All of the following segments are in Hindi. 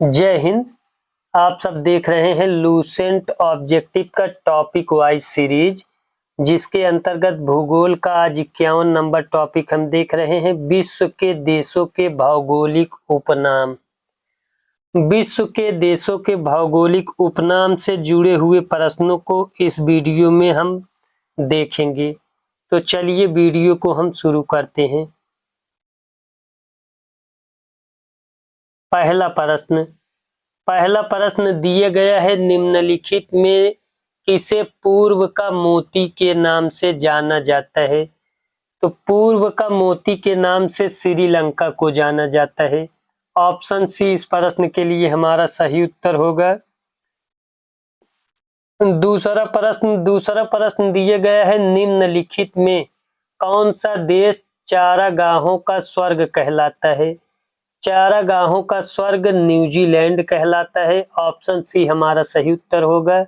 जय हिंद। आप सब देख रहे हैं लूसेंट ऑब्जेक्टिव का टॉपिक वाइज सीरीज, जिसके अंतर्गत भूगोल का आज 51 नंबर टॉपिक हम देख रहे हैं। विश्व के देशों के भौगोलिक उपनाम। विश्व के देशों के भौगोलिक उपनाम से जुड़े हुए प्रश्नों को इस वीडियो में हम देखेंगे। तो चलिए वीडियो को हम शुरू करते हैं। पहला प्रश्न दिया गया है, निम्नलिखित में किसे पूर्व का मोती के नाम से जाना जाता है? तो पूर्व का मोती के नाम से श्रीलंका को जाना जाता है। ऑप्शन सी इस प्रश्न के लिए हमारा सही उत्तर होगा। दूसरा प्रश्न दिया गया है, निम्नलिखित में कौन सा देश चारागाहों का स्वर्ग कहलाता है? चारागाहों का स्वर्ग न्यूजीलैंड कहलाता है। ऑप्शन सी हमारा सही उत्तर होगा।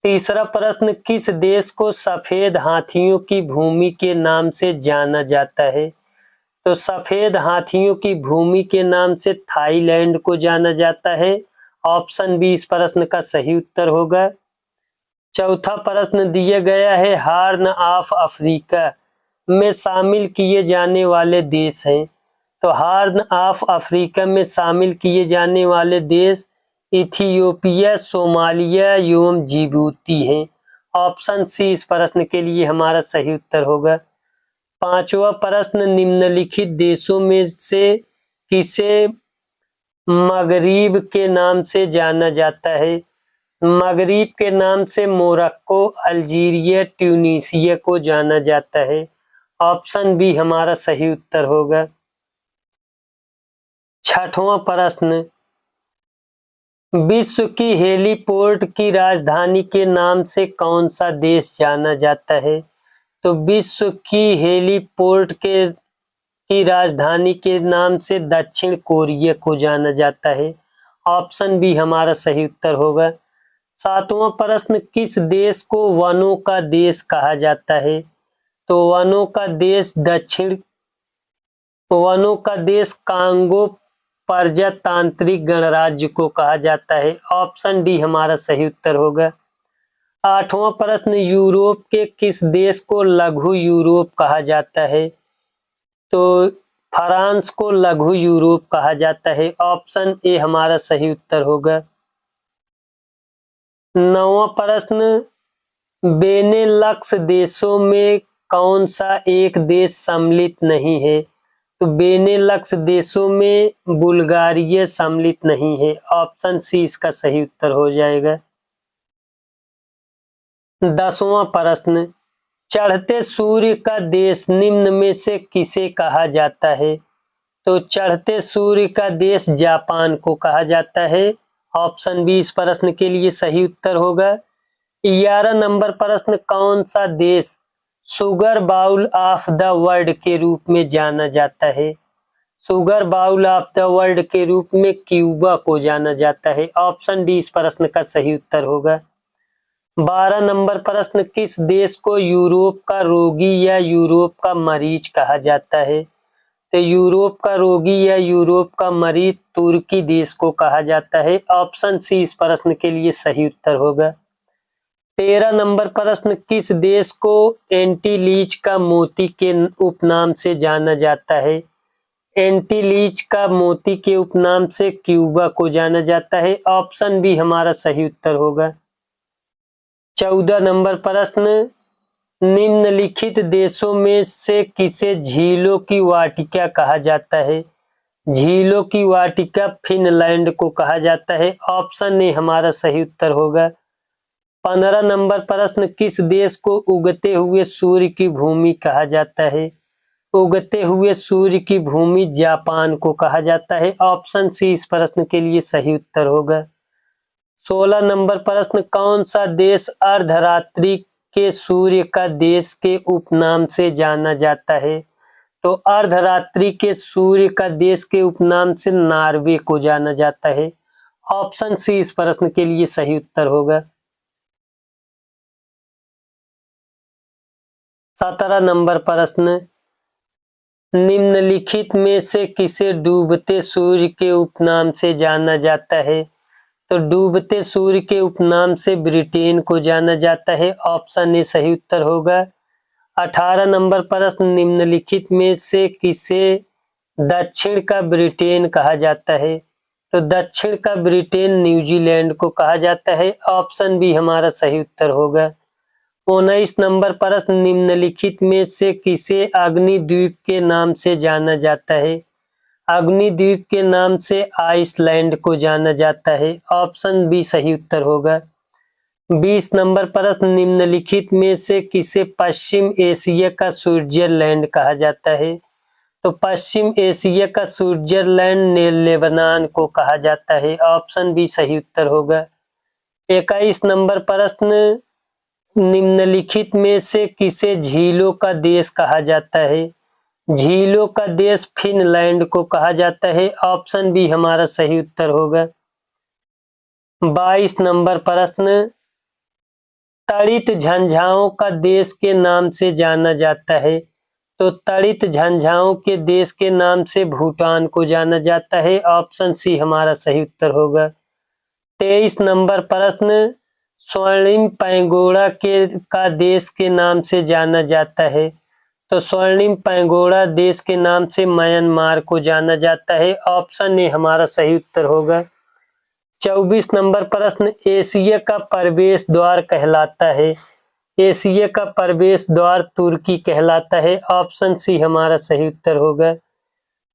तीसरा प्रश्न, किस देश को सफेद हाथियों की भूमि के नाम से जाना जाता है? तो सफेद हाथियों की भूमि के नाम से थाईलैंड को जाना जाता है। ऑप्शन बी इस प्रश्न का सही उत्तर होगा। चौथा प्रश्न दिया गया है, हार्न ऑफ अफ्रीका में शामिल किए जाने वाले देश हैं। तो हार्न ऑफ अफ्रीका में शामिल किए जाने वाले देश इथियोपिया, सोमालिया एवं जिबूती हैं। ऑप्शन सी इस प्रश्न के लिए हमारा सही उत्तर होगा। पांचवा प्रश्न, निम्नलिखित देशों में से किसे मगरिब के नाम से जाना जाता है? मगरिब के नाम से मोरक्को, अल्जीरिया, ट्यूनीसिया को जाना जाता है। ऑप्शन बी हमारा सही उत्तर होगा। छठवां प्रश्न, विश्व की हेलीपोर्ट की राजधानी के नाम से कौन सा देश जाना जाता है? तो विश्व की हेलीपोर्ट की राजधानी के नाम से दक्षिण कोरिया को जाना जाता है। ऑप्शन बी हमारा सही उत्तर होगा। सातवां प्रश्न, किस देश को वनों का देश कहा जाता है? तो वनों का देश कांगो प्रजातांत्रिक गणराज्य को कहा जाता है। ऑप्शन डी हमारा सही उत्तर होगा। आठवां प्रश्न, यूरोप के किस देश को लघु यूरोप कहा जाता है? तो फ्रांस को लघु यूरोप कहा जाता है। ऑप्शन ए हमारा सही उत्तर होगा। नौवां प्रश्न, बेनेलक्स देशों में कौन सा एक देश सम्मिलित नहीं है? तो बेनेलक्स देशों में बुल्गारिया सम्मिलित नहीं है। ऑप्शन सी इसका सही उत्तर हो जाएगा। 10वां प्रश्न, चढ़ते सूर्य का देश निम्न में से किसे कहा जाता है? तो चढ़ते सूर्य का देश जापान को कहा जाता है। ऑप्शन बी इस प्रश्न के लिए सही उत्तर होगा। 11 नंबर प्रश्न, कौन सा देश sugar bowl of the world के रूप में जाना जाता है? Sugar bowl of the world के रूप में क्यूबा को जाना जाता है। ऑप्शन डी इस प्रश्न का सही उत्तर होगा। 12 नंबर प्रश्न, किस देश को यूरोप का रोगी या यूरोप का मरीज कहा जाता है? तो यूरोप का रोगी या यूरोप का मरीज तुर्की देश को कहा जाता है। ऑप्शन सी इस प्रश्न के लिए सही उत्तर होगा। 13 नंबर प्रश्न, किस देश को एंटीलीच का मोती के उपनाम से जाना जाता है? एंटीलीच का मोती के उपनाम से क्यूबा को जाना जाता है। ऑप्शन बी हमारा सही उत्तर होगा। 14 नंबर प्रश्न, निम्नलिखित देशों में से किसे झीलों की वाटिका कहा जाता है? झीलों की वाटिका फिनलैंड को कहा जाता है। ऑप्शन ए हमारा सही उत्तर होगा। 15 नंबर प्रश्न, किस देश को उगते हुए सूर्य की भूमि कहा जाता है? उगते हुए सूर्य की भूमि जापान को कहा जाता है। ऑप्शन सी इस प्रश्न के लिए सही उत्तर होगा। 16 नंबर प्रश्न, कौन सा देश अर्धरात्रि के सूर्य का देश के उपनाम से जाना जाता है? तो अर्धरात्रि के सूर्य का देश के उपनाम से नॉर्वे को जाना जाता है। ऑप्शन सी इस प्रश्न के लिए सही उत्तर होगा। 17 नंबर प्रश्न, निम्नलिखित में से किसे डूबते सूर्य के उपनाम से जाना जाता है? तो डूबते सूर्य के उपनाम से ब्रिटेन को जाना जाता है। ऑप्शन ए सही उत्तर होगा। 18 नंबर प्रश्न, निम्नलिखित में से किसे दक्षिण का ब्रिटेन कहा जाता है? तो दक्षिण का ब्रिटेन न्यूजीलैंड को कहा जाता है। ऑप्शन बी हमारा सही उत्तर होगा। 19 नंबर प्रश्न, निम्नलिखित में से किसे अग्निद्वीप के नाम से जाना जाता है? अग्निद्वीप के नाम से आइसलैंड को जाना जाता है। ऑप्शन बी सही उत्तर होगा। 20 नंबर प्रश्न, निम्नलिखित में से किसे पश्चिम एशिया का स्विट्जरलैंड कहा जाता है? तो पश्चिम एशिया का स्विट्जरलैंड लेबनान को कहा जाता है। ऑप्शन बी सही उत्तर होगा। 21 नंबर प्रश्न, निम्नलिखित में से किसे झीलों का देश कहा जाता है? झीलों का देश फिनलैंड को कहा जाता है। ऑप्शन बी हमारा सही उत्तर होगा। 22 नंबर प्रश्न, तड़ित झंझाओं का देश के नाम से जाना जाता है? तो तड़ित झंझाओं के देश के नाम से भूटान को जाना जाता है। ऑप्शन सी हमारा सही उत्तर होगा। 23 नंबर प्रश्न, स्वर्णिम पैगोडा का देश के नाम से जाना जाता है? तो स्वर्णिम पैगोडा देश के नाम से म्यांमार को जाना जाता है। ऑप्शन ए हमारा सही उत्तर होगा। 24 नंबर प्रश्न, एशिया का प्रवेश द्वार कहलाता है? एशिया का प्रवेश द्वार तुर्की कहलाता है। ऑप्शन सी हमारा सही उत्तर होगा।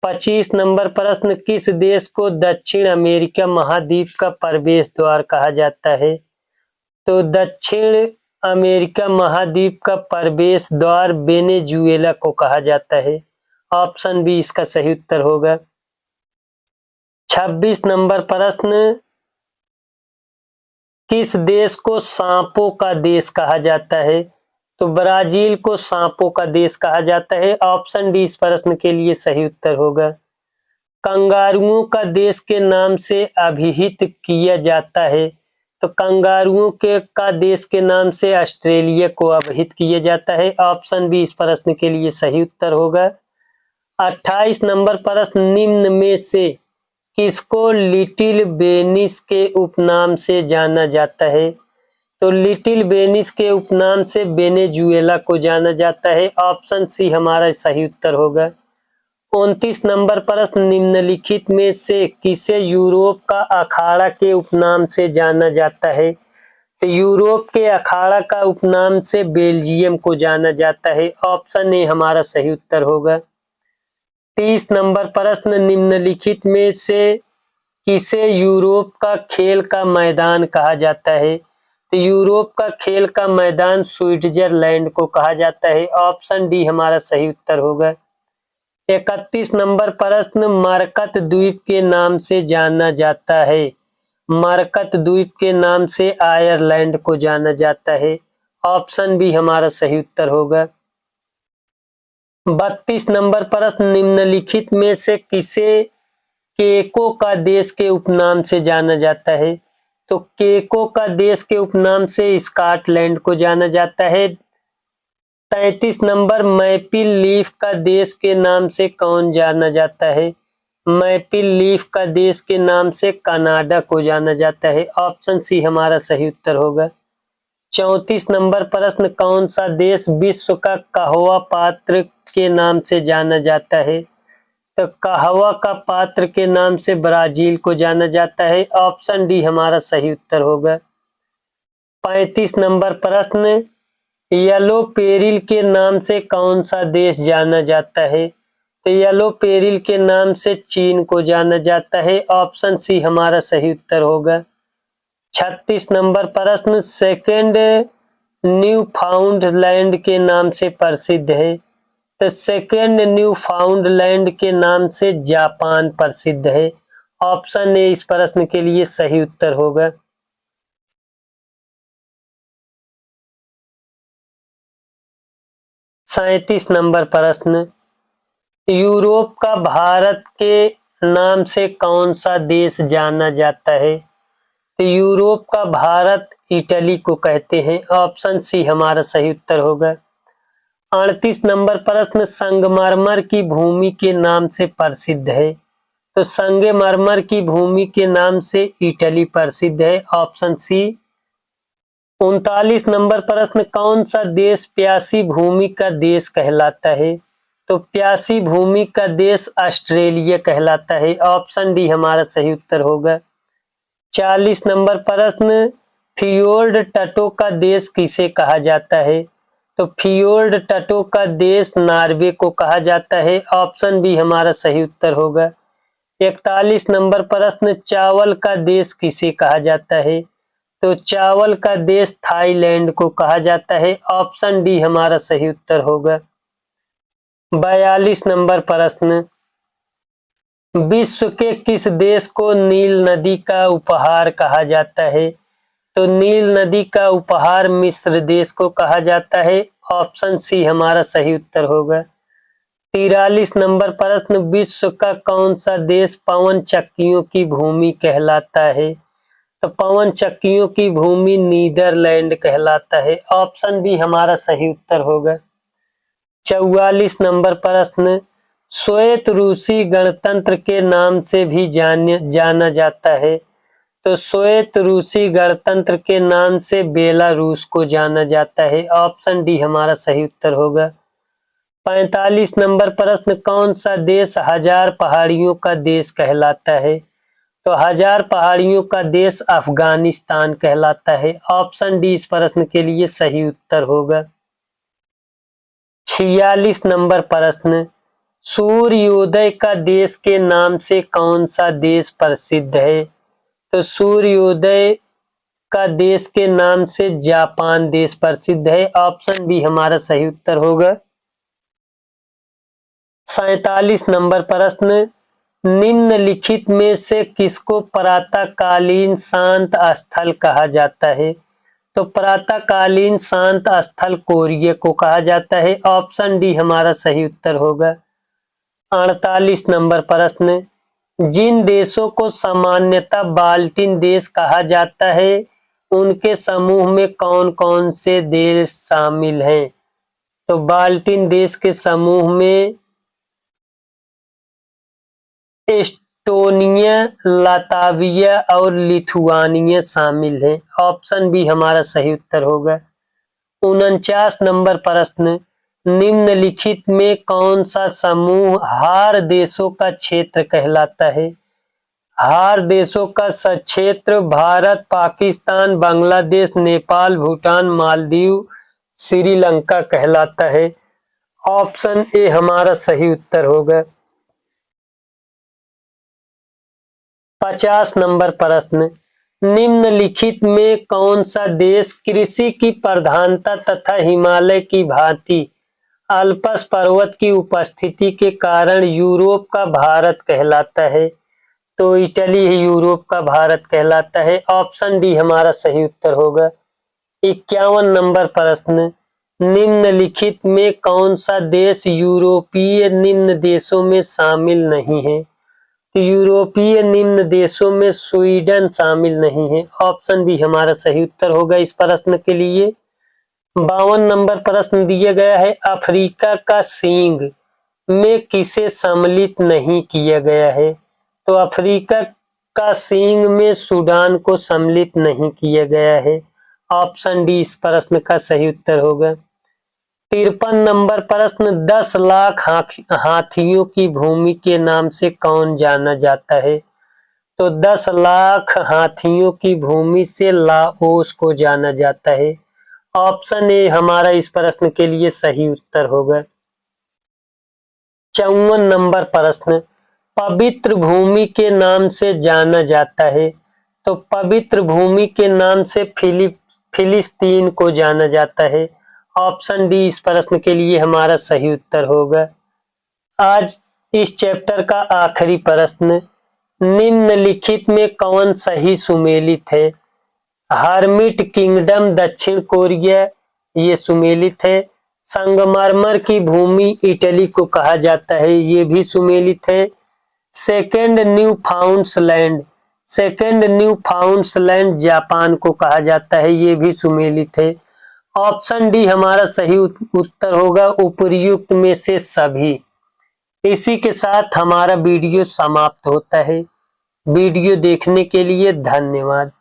25 नंबर प्रश्न, किस देश को दक्षिण अमेरिका महाद्वीप का प्रवेश द्वार कहा जाता है? तो दक्षिण अमेरिका महाद्वीप का प्रवेश द्वार वेनेजुएला को कहा जाता है। ऑप्शन बी इसका सही उत्तर होगा। 26 नंबर प्रश्न, किस देश को सांपों का देश कहा जाता है? तो ब्राजील को सांपों का देश कहा जाता है। ऑप्शन डी इस प्रश्न के लिए सही उत्तर होगा। कंगारुओं का देश के नाम से अभिहित किया जाता है? तो कंगारुओं का देश के नाम से ऑस्ट्रेलिया को अभिहित किया जाता है। ऑप्शन बी इस प्रश्न के लिए सही उत्तर होगा। 28 नंबर प्रश्न, निम्न में से किसको लिटिल वेनिस के उपनाम से जाना जाता है? तो लिटिल वेनिस के उपनाम से वेनेजुएला को जाना जाता है। ऑप्शन सी हमारा सही उत्तर होगा। 29 नंबर प्रश्न, निम्नलिखित में से किसे यूरोप का अखाड़ा के उपनाम से जाना जाता है? तो यूरोप के अखाड़ा का उपनाम से बेल्जियम को जाना जाता है। ऑप्शन ए हमारा सही उत्तर होगा। 30 नंबर प्रश्न, निम्नलिखित में से किसे यूरोप का खेल का मैदान कहा जाता है? तो यूरोप का खेल का मैदान स्विट्जरलैंड को कहा जाता है। ऑप्शन डी हमारा सही उत्तर होगा। 31 नंबर प्रश्न, मरकत द्वीप के नाम से जाना जाता है? मरकत द्वीप के नाम से आयरलैंड को जाना जाता है। ऑप्शन बी हमारा सही उत्तर होगा। 32 नंबर प्रश्न, निम्नलिखित में से किसे केको का देश के उपनाम से जाना जाता है? तो केको का देश के उपनाम से स्कॉटलैंड को जाना जाता है। 33 नंबर, मैपिल लीफ का देश के नाम से कौन जाना जाता है? मैपिल लीफ का देश के नाम से कनाडा को जाना जाता है। ऑप्शन सी हमारा सही उत्तर होगा। 34 नंबर प्रश्न, कौन सा देश विश्व का कहवा पात्र के नाम से जाना जाता है? तो कहवा का पात्र के नाम से ब्राजील को जाना जाता है। ऑप्शन डी हमारा सही उत्तर होगा। 35 नंबर प्रश्न, येलो पेरिल के नाम से कौन सा देश जाना जाता है? तो येलो पेरिल के नाम से चीन को जाना जाता है। ऑप्शन सी हमारा सही उत्तर होगा। 36 नंबर प्रश्न, सेकेंड न्यू फाउंडलैंड के नाम से प्रसिद्ध है? तो सेकेंड न्यू फाउंडलैंड के नाम से जापान प्रसिद्ध है। ऑप्शन ए इस प्रश्न के लिए सही उत्तर होगा। 37 नंबर प्रश्न, यूरोप का भारत के नाम से कौन सा देश जाना जाता है? तो यूरोप का भारत इटली को कहते हैं। ऑप्शन सी हमारा सही उत्तर होगा। 38 नंबर प्रश्न, संगमरमर की भूमि के नाम से प्रसिद्ध है। तो संगमरमर की भूमि के नाम से इटली प्रसिद्ध है, ऑप्शन सी। 39 नंबर प्रश्न, कौन सा देश प्यासी भूमि का देश कहलाता है। तो प्यासी भूमि का देश ऑस्ट्रेलिया कहलाता है, ऑप्शन डी हमारा सही उत्तर होगा। 40 नंबर प्रश्न, फियोर्ड तटों का देश किसे कहा जाता है। तो फियोर्ड तटों का देश नॉर्वे को कहा जाता है, ऑप्शन बी हमारा सही उत्तर होगा। 41 नंबर प्रश्न, चावल का देश किसे कहा जाता है। तो चावल का देश थाईलैंड को कहा जाता है, ऑप्शन डी हमारा सही उत्तर होगा। 42 नंबर प्रश्न, विश्व के किस देश को नील नदी का उपहार कहा जाता है। तो नील नदी का उपहार मिस्र देश को कहा जाता है, ऑप्शन सी हमारा सही उत्तर होगा। 43 नंबर प्रश्न, विश्व का कौन सा देश पवन चक्कियों की भूमि कहलाता है। तो पवन चक्कियों की भूमि नीदरलैंड कहलाता है, ऑप्शन बी हमारा सही उत्तर होगा। 44 नंबर प्रश्न, श्वेत रूसी गणतंत्र के नाम से भी जाना जाता है। तो श्वेत रूसी गणतंत्र के नाम से बेलारूस को जाना जाता है, ऑप्शन डी हमारा सही उत्तर होगा। 45 नंबर प्रश्न, कौन सा देश हजार पहाड़ियों का देश कहलाता है। तो हजार पहाड़ियों का देश अफगानिस्तान कहलाता है, ऑप्शन डी इस प्रश्न के लिए सही उत्तर होगा। 46 नंबर प्रश्न, सूर्योदय का देश के नाम से कौन सा देश प्रसिद्ध है। तो सूर्योदय का देश के नाम से जापान देश प्रसिद्ध है, ऑप्शन बी हमारा सही उत्तर होगा। 47 नंबर प्रश्न, निम्नलिखित में से किसको प्रातःकालीन शांत स्थल कहा जाता है। तो प्रातःकालीन शांत स्थल कोरिया को कहा जाता है, ऑप्शन डी हमारा सही उत्तर होगा। 48 नंबर प्रश्न, जिन देशों को सामान्यतः बाल्टिन देश कहा जाता है उनके समूह में कौन कौन से देश शामिल हैं। तो बाल्टिन देश के समूह में एस्टोनिया, लातविया और लिथुआनिया शामिल हैं, ऑप्शन बी हमारा सही उत्तर होगा। 49 नंबर प्रश्न, निम्नलिखित में कौन सा समूह हार देशों का क्षेत्र कहलाता है। हार देशों का क्षेत्र भारत, पाकिस्तान, बांग्लादेश, नेपाल, भूटान, मालदीव, श्रीलंका कहलाता है, ऑप्शन ए हमारा सही उत्तर होगा। 50 नंबर प्रश्न, निम्नलिखित में कौन सा देश कृषि की प्रधानता तथा हिमालय की भांति अल्पस पर्वत की उपस्थिति के कारण यूरोप का भारत कहलाता है। तो इटली ही यूरोप का भारत कहलाता है, ऑप्शन डी हमारा सही उत्तर होगा। 51 नंबर प्रश्न, निम्नलिखित में कौन सा देश यूरोपीय निम्न देशों में शामिल नहीं है। तो यूरोपीय निम्न देशों में स्वीडन शामिल नहीं है, ऑप्शन बी हमारा सही उत्तर होगा इस प्रश्न के लिए। 52 नंबर प्रश्न दिया गया है, अफ्रीका का सींग में किसे सम्मिलित नहीं किया गया है। तो अफ्रीका का सींग में सूडान को सम्मिलित नहीं किया गया है, ऑप्शन डी इस प्रश्न का सही उत्तर होगा। 53 नंबर प्रश्न, 10 लाख हाथियों की भूमि के नाम से कौन जाना जाता है। तो 10 लाख हाथियों की भूमि से लाओस को जाना जाता है, ऑप्शन ए हमारा इस प्रश्न के लिए सही उत्तर होगा। 54 नंबर प्रश्न, पवित्र भूमि के नाम से जाना जाता है। तो पवित्र भूमि के नाम से फिलिस्तीन को जाना जाता है, ऑप्शन डी इस प्रश्न के लिए हमारा सही उत्तर होगा। आज इस चैप्टर का आखिरी प्रश्न, निम्नलिखित में कौन सही सुमेलित है। हर्मिट किंगडम दक्षिण कोरिया ये सुमेलित है। संगमरमर की भूमि इटली को कहा जाता है, ये भी सुमेलित है। सेकेंड न्यू फाउंडलैंड जापान को कहा जाता है, ये भी सुमेलित है। ऑप्शन डी हमारा सही उत्तर होगा, उपर्युक्त में से सभी। इसी के साथ हमारा वीडियो समाप्त होता है। वीडियो देखने के लिए धन्यवाद।